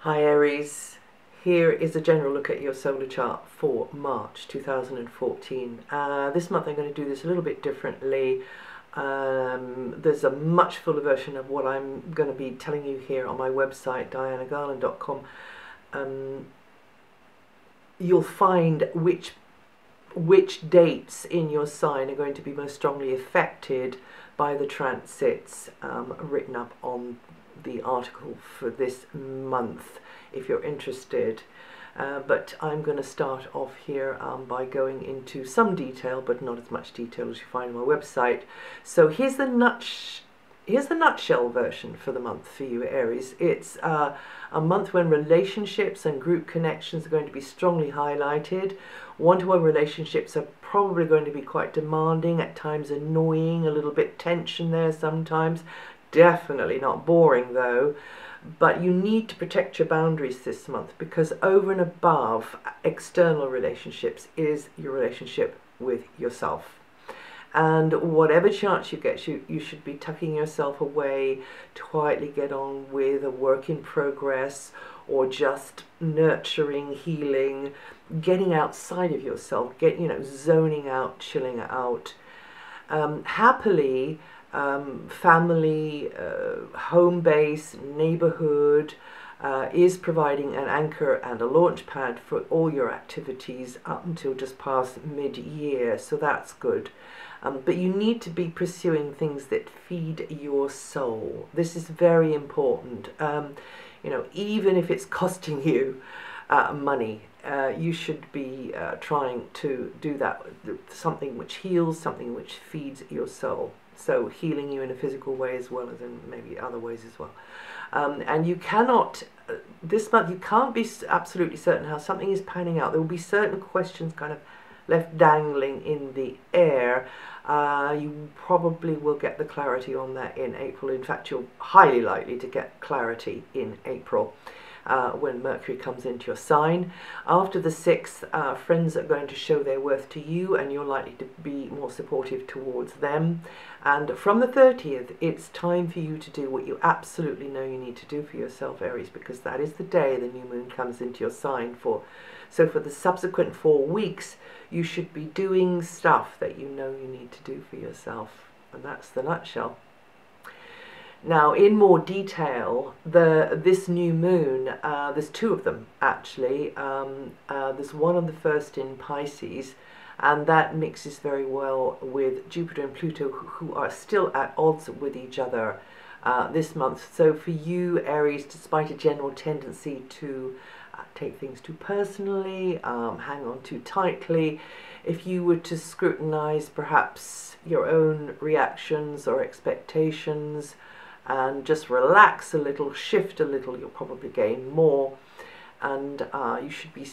Hi Aries, here is a general look at your solar chart for March 2014. This month I'm going to do this a little bit differently. There's a much fuller version of what I'm going to be telling you here on my website, dianagarland.com. You'll find which dates in your sign are going to be most strongly affected by the transits written up on the article for this month, if you're interested. But I'm going to start off here by going into some detail, but not as much detail as you find on my website. So here's the nutshell version for the month for you, Aries. It's a month when relationships and group connections are going to be strongly highlighted. One-to-one relationships are probably going to be quite demanding, at times annoying, a little bit tension there sometimes. Definitely not boring though. But you need to protect your boundaries this month, because over and above external relationships is your relationship with yourself. And whatever chance you get, you should be tucking yourself away to quietly get on with a work in progress, or just nurturing, healing, getting outside of yourself, zoning out, chilling out. Happily, family, home base, neighborhood is providing an anchor and a launch pad for all your activities up until just past mid-year, so that's good. But you need to be pursuing things that feed your soul. This is very important. Even if it's costing you money, you should be trying to do that, something which heals, something which feeds your soul. So healing you in a physical way as well as in maybe other ways as well. And you cannot, this month, you can't be absolutely certain how something is panning out. There will be certain questions kind of left dangling in the air. You probably will get the clarity on that in April. In fact, you're highly likely to get clarity in April. When Mercury comes into your sign. After the 6th, friends are going to show their worth to you, and you're likely to be more supportive towards them. And from the 30th, it's time for you to do what you absolutely know you need to do for yourself, Aries, because that is the day the new moon comes into your sign for. So for the subsequent 4 weeks, you should be doing stuff that you know you need to do for yourself. And that's the nutshell. Now, in more detail, this new moon, there's 2 of them actually. There's one on the 1st in Pisces, and that mixes very well with Jupiter and Pluto, who are still at odds with each other this month. So for you, Aries, despite a general tendency to take things too personally, hang on too tightly, if you were to scrutinize perhaps your own reactions or expectations, and just relax a little, shift a little, you'll probably gain more. And you should be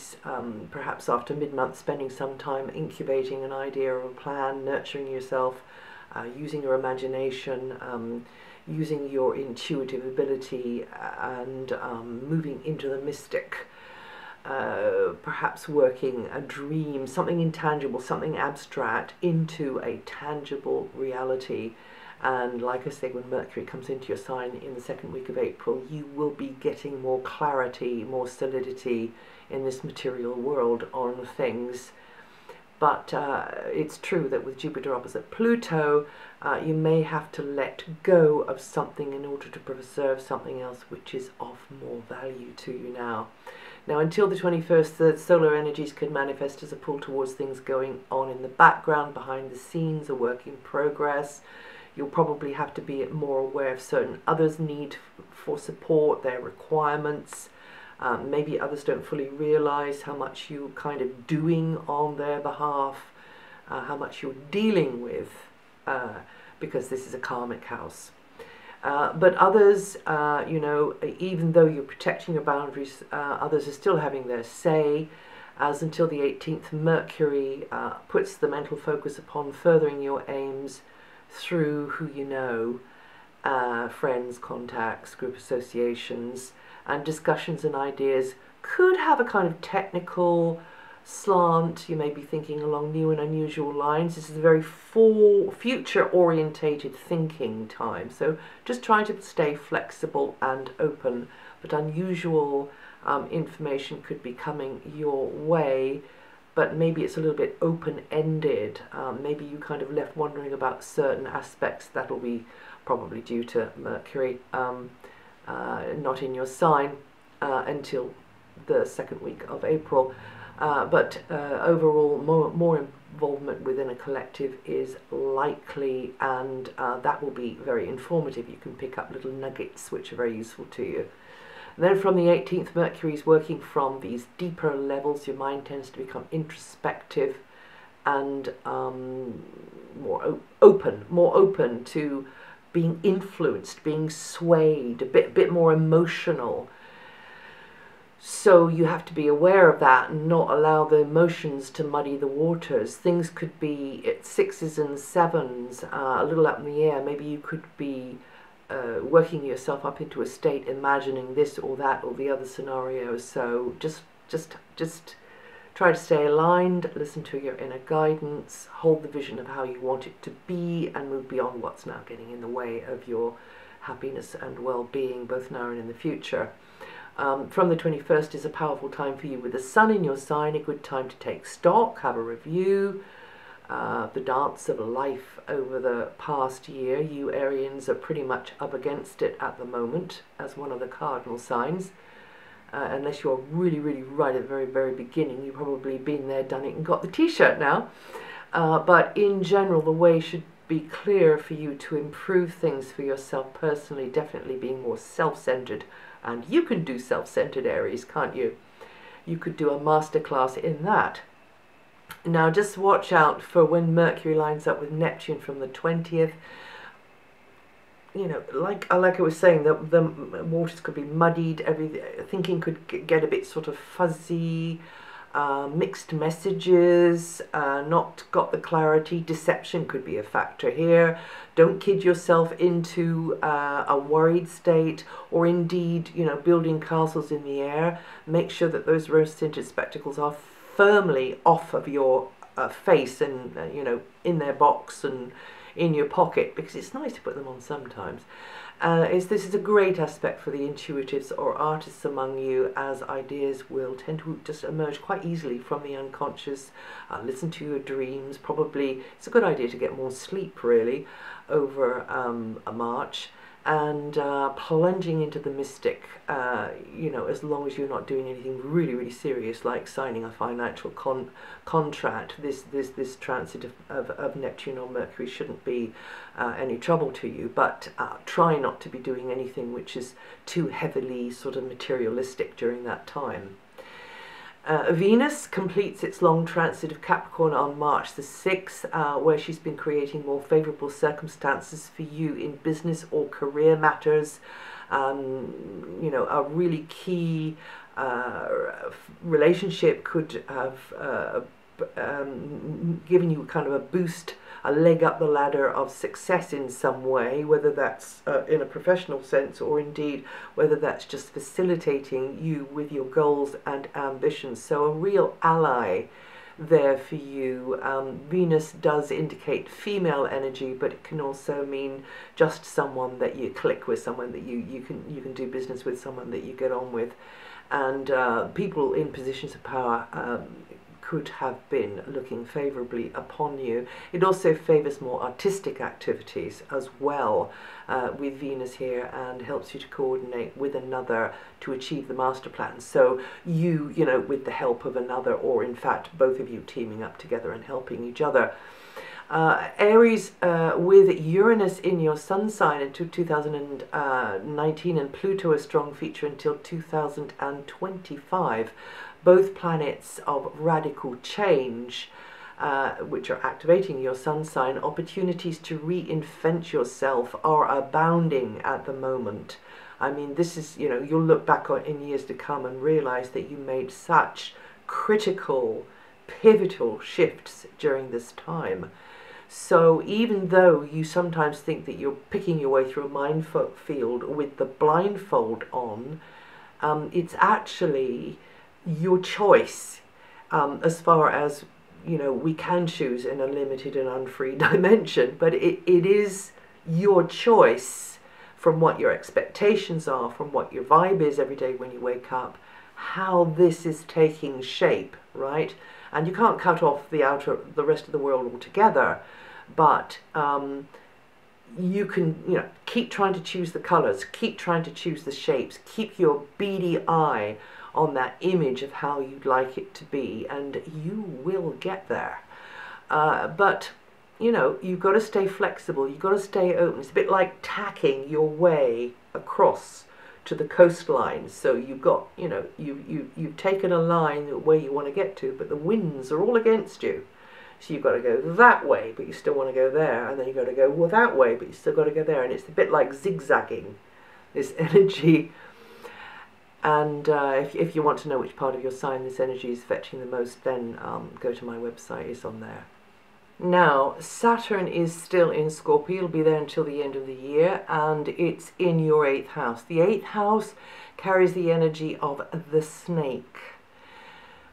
perhaps after mid-month spending some time incubating an idea or a plan, nurturing yourself, using your imagination, using your intuitive ability, and moving into the mystic. Perhaps working a dream, something intangible, something abstract, into a tangible reality. And like I say, when Mercury comes into your sign in the 2nd week of April, you will be getting more clarity, more solidity in this material world on things. But it's true that with Jupiter opposite Pluto, you may have to let go of something in order to preserve something else which is of more value to you now. Now, until the 21st, the solar energies can manifest as a pull towards things going on in the background, behind the scenes, a work in progress. You'll probably have to be more aware of certain others' need for support, their requirements. Maybe others don't fully realize how much you're kind of doing on their behalf, how much you're dealing with, because this is a karmic house. But others, even though you're protecting your boundaries, others are still having their say, as until the 18th, Mercury puts the mental focus upon furthering your aims through who you know, friends, contacts, group associations, and discussions and ideas could have a kind of technical slant. You may be thinking along new and unusual lines. This is a very future-orientated thinking time, so just try to stay flexible and open but unusual information could be coming your way, but maybe it's a little bit open-ended. Maybe you kind of left wondering about certain aspects. That'll be probably due to Mercury not in your sign until the second week of April. But overall, more involvement within a collective is likely, and that will be very informative. You can pick up little nuggets which are very useful to you. And then from the 18th, Mercury is working from these deeper levels. Your mind tends to become introspective and more open to being influenced, being swayed, a bit more emotional. So you have to be aware of that and not allow the emotions to muddy the waters. Things could be at 6s and 7s, a little up in the air. Maybe you could be working yourself up into a state, imagining this or that or the other scenario. So just try to stay aligned, listen to your inner guidance, hold the vision of how you want it to be, and move beyond what's now getting in the way of your happiness and well-being, both now and in the future. From the 21st is a powerful time for you with the sun in your sign, a good time to take stock, have a review, the dance of life over the past year. You Arians are pretty much up against it at the moment as one of the cardinal signs. Unless you're really right at the very beginning, you've probably been there, done it, and got the t-shirt now. But in general, the way should be clear for you to improve things for yourself personally, definitely being more self-centered. And you can do self-centered, Aries, can't you? You could do a masterclass in that. Now, just watch out for when Mercury lines up with Neptune from the 20th. You know, like I was saying, the waters could be muddied, thinking could get a bit sort of fuzzy, mixed messages, not got the clarity. Deception could be a factor here. Don't kid yourself into a worried state, or indeed, you know, building castles in the air. Make sure that those rose-tinted spectacles are firmly off of your face and, you know, in their box and in your pocket, because it's nice to put them on sometimes. This is a great aspect for the intuitives or artists among you, as ideas will tend to just emerge quite easily from the unconscious. Listen to your dreams. Probably it's a good idea to get more sleep, really, over a March, and plunging into the mystic, you know, as long as you're not doing anything really serious like signing a financial contract. This transit of Neptune or Mercury shouldn't be any trouble to you, but try not to be doing anything which is too heavily sort of materialistic during that time. Venus completes its long transit of Capricorn on March the 6th, where she's been creating more favourable circumstances for you in business or career matters. You know, a really key relationship could have given you kind of a boost, a leg up the ladder of success in some way, whether that's in a professional sense, or indeed whether that's just facilitating you with your goals and ambitions. So a real ally there for you. Venus does indicate female energy, but it can also mean just someone that you click with, someone that you can do business with, someone that you get on with. And people in positions of power could have been looking favourably upon you. It also favours more artistic activities as well with Venus here, and helps you to coordinate with another to achieve the master plan. So you know, with the help of another, or in fact both of you teaming up together and helping each other. Aries, with Uranus in your sun sign until 2019 and Pluto a strong feature until 2025, both planets of radical change, which are activating your sun sign. Opportunities to reinvent yourself are abounding at the moment. I mean, this is, you know, you'll look back on in years to come and realize that you made such critical, pivotal shifts during this time. So even though you sometimes think that you're picking your way through a minefield with the blindfold on, it's actually your choice, as far as, you know, we can choose in a limited and unfree dimension, but it is your choice from what your expectations are, from what your vibe is every day when you wake up, how this is taking shape, right? And you can't cut off the rest of the world altogether, but you can, keep trying to choose the colors, keep trying to choose the shapes, keep your beady eye on that image of how you'd like it to be, and you will get there. But you've got to stay flexible, you've got to stay open. It's a bit like tacking your way across to the coastline. So you've got, you've taken a line where you want to get to, but the winds are all against you. So you've got to go that way, but you still want to go there, and then you've got to go that way, but you still got to go there. And it's a bit like zigzagging, this energy. And if you want to know which part of your sign this energy is fetching the most, then go to my website, it's on there. Now, Saturn is still in Scorpio. It'll be there until the end of the year, and it's in your 8th house. The 8th house carries the energy of the snake,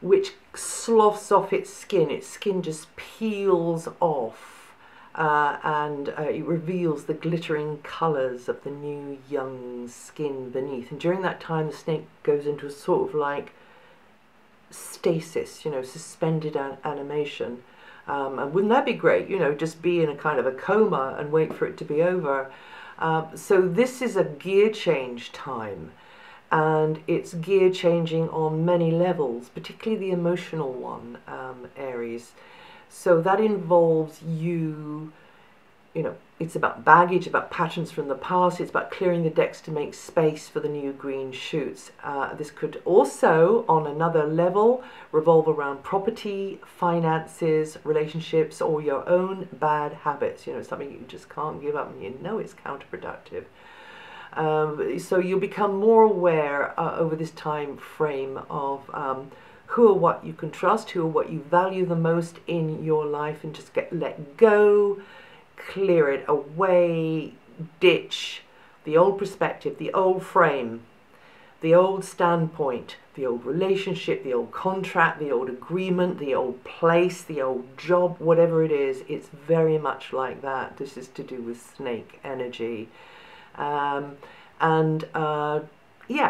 which sloughs off its skin. Its skin just peels off, and it reveals the glittering colours of the new young skin beneath. And during that time, the snake goes into a sort of like stasis, suspended animation. And wouldn't that be great, just be in a kind of a coma and wait for it to be over. So this is a gear change time, and it's gear changing on many levels, particularly the emotional one, Aries. So that involves you, it's about baggage, about patterns from the past. It's about clearing the decks to make space for the new green shoots. This could also, on another level, revolve around property, finances, relationships, or your own bad habits. Something you just can't give up, and it's counterproductive. So you'll become more aware over this time frame of who or what you can trust, who or what you value the most in your life, and just let go. Clear it away, ditch the old perspective, the old frame, the old standpoint, the old relationship, the old contract, the old agreement, the old place, the old job, whatever it is. It's very much like that. This is to do with snake energy. Yeah,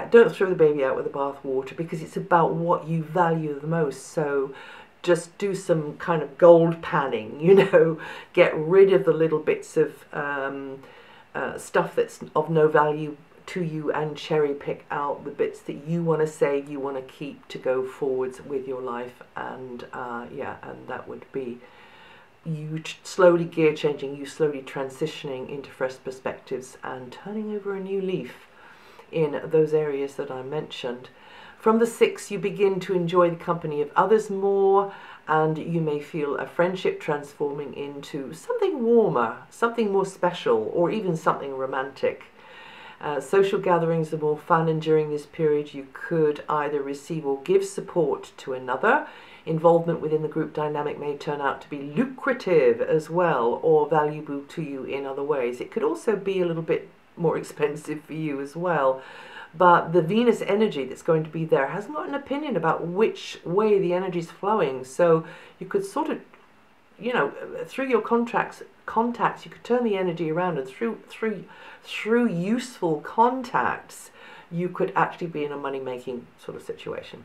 don't throw the baby out with the bathwater, because it's about what you value the most. So just do some kind of gold panning, get rid of the little bits of stuff that's of no value to you, and cherry pick out the bits that you want to save, you want to keep to go forwards with your life. And and that would be you slowly gear changing, you slowly transitioning into fresh perspectives and turning over a new leaf in those areas that I mentioned. From the 6th, you begin to enjoy the company of others more, and you may feel a friendship transforming into something warmer, something more special, or even something romantic. Social gatherings are more fun, and during this period you could either receive or give support to another. Involvement within the group dynamic may turn out to be lucrative as well, or valuable to you in other ways. It could also be a little bit more expensive for you as well. But the Venus energy that's going to be there hasn't got an opinion about which way the energy is flowing. So you could sort of, through your contacts, you could turn the energy around, and through useful contacts, you could actually be in a money-making sort of situation.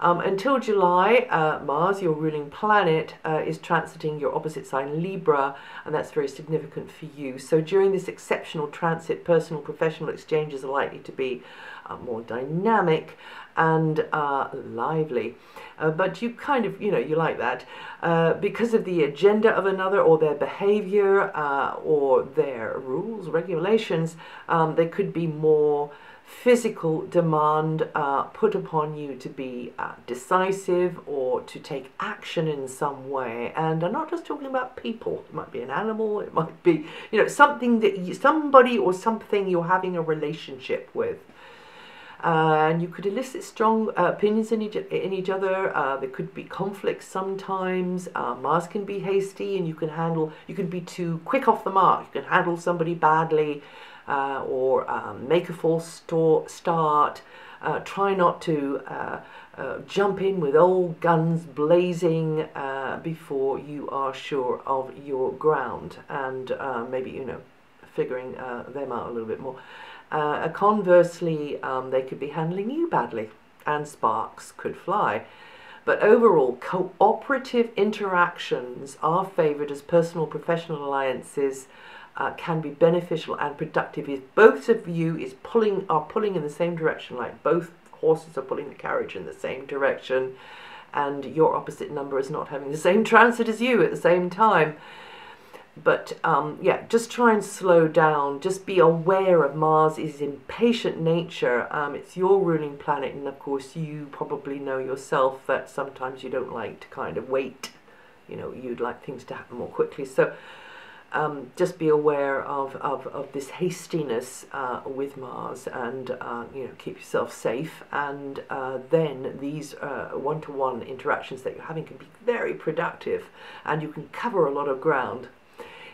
Until July, Mars, your ruling planet, is transiting your opposite sign Libra, and that's very significant for you. So during this exceptional transit, personal, professional exchanges are likely to be more dynamic and lively. But you kind of, you like that. Because of the agenda of another, or their behavior, or their rules, regulations, they could be more physical demand put upon you to be decisive or to take action in some way. And I'm not just talking about people. It might be an animal, it might be something that somebody or something you're having a relationship with. And you could elicit strong opinions in each other. There could be conflicts sometimes. Mars can be hasty, and you can be too quick off the mark. You can handle somebody badly, or make a false start. Try not to jump in with old guns blazing before you are sure of your ground. And maybe, figuring them out a little bit more. Conversely, they could be handling you badly, and sparks could fly. But overall, cooperative interactions are favoured as personal professional alliances can be beneficial and productive if both of you are pulling in the same direction, like both horses are pulling the carriage in the same direction, and your opposite number is not having the same transit as you at the same time. But yeah, just try and slow down. Just be aware of Mars' impatient nature. It's your ruling planet, and of course you probably know yourself that sometimes you don't like to kind of wait. You know, you'd like things to happen more quickly. So just be aware of this hastiness with Mars, and you know, keep yourself safe. And then these one-to-one interactions that you're having can be very productive, and you can cover a lot of ground.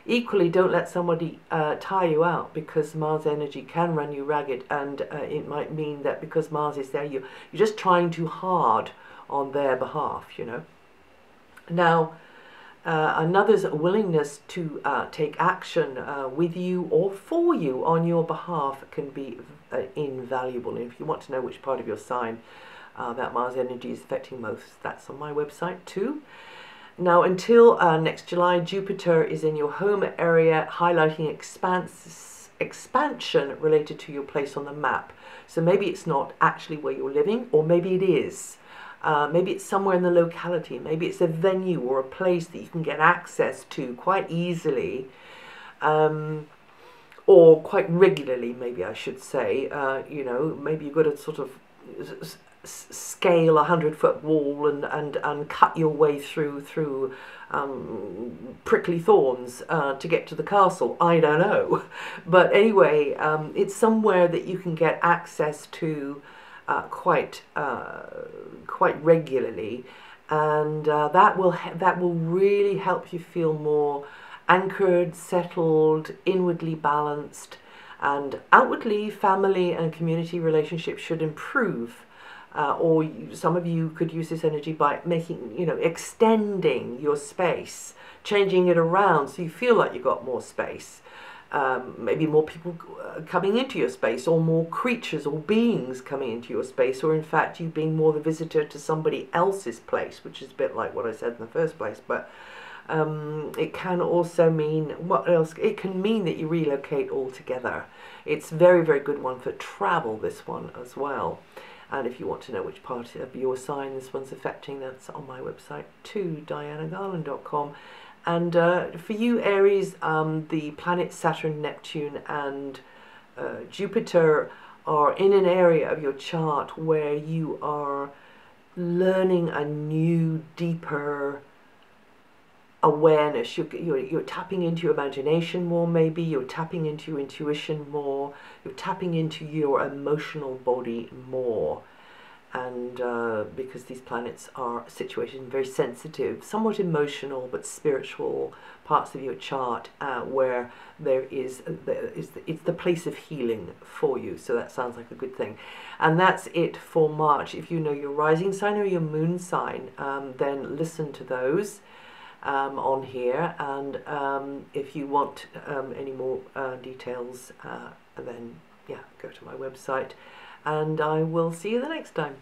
Equally, don't let somebody tire you out, because Mars energy can run you ragged, and it might mean that because Mars is there, you're just trying too hard on their behalf, you know. Now, another's willingness to take action with you or for you on your behalf can be invaluable. And if you want to know which part of your sign that Mars energy is affecting most, that's on my website too. Now, until next July, Jupiter is in your home area, highlighting expansion related to your place on the map. So maybe it's not actually where you're living, or maybe it is. Maybe it's somewhere in the locality. Maybe it's a venue or a place that you can get access to quite easily, or quite regularly, maybe I should say. You know, maybe you've got to sort of scale a 100-foot wall and cut your way through prickly thorns to get to the castle. I don't know, but anyway, it's somewhere that you can get access to quite regularly, and that will really help you feel more anchored, settled, inwardly balanced, and outwardly family and community relationships should improve. Or some of you could use this energy by making, you know, extending your space, changing it around so you feel like you've got more space. Maybe more people coming into your space, or more creatures or beings coming into your space, or in fact you being more the visitor to somebody else's place, which is a bit like what I said in the first place. But it can also mean, what else? It can mean that you relocate altogether. It's a very, very good one for travel, this one as well. And if you want to know which part of your sign this one's affecting, that's on my website too, dianagarland.com. And for you, Aries, the planets Saturn, Neptune, and Jupiter are in an area of your chart where you are learning a new, deeper awareness. You're tapping into your imagination more, maybe. You're tapping into your intuition more. You're tapping into your emotional body more. And because these planets are situated in very sensitive, somewhat emotional, but spiritual parts of your chart, where it's the place of healing for you. So that sounds like a good thing. And that's it for March. If you know your rising sign or your moon sign, then listen to those on here. And if you want any more details, then yeah, go to my website. And I will see you the next time.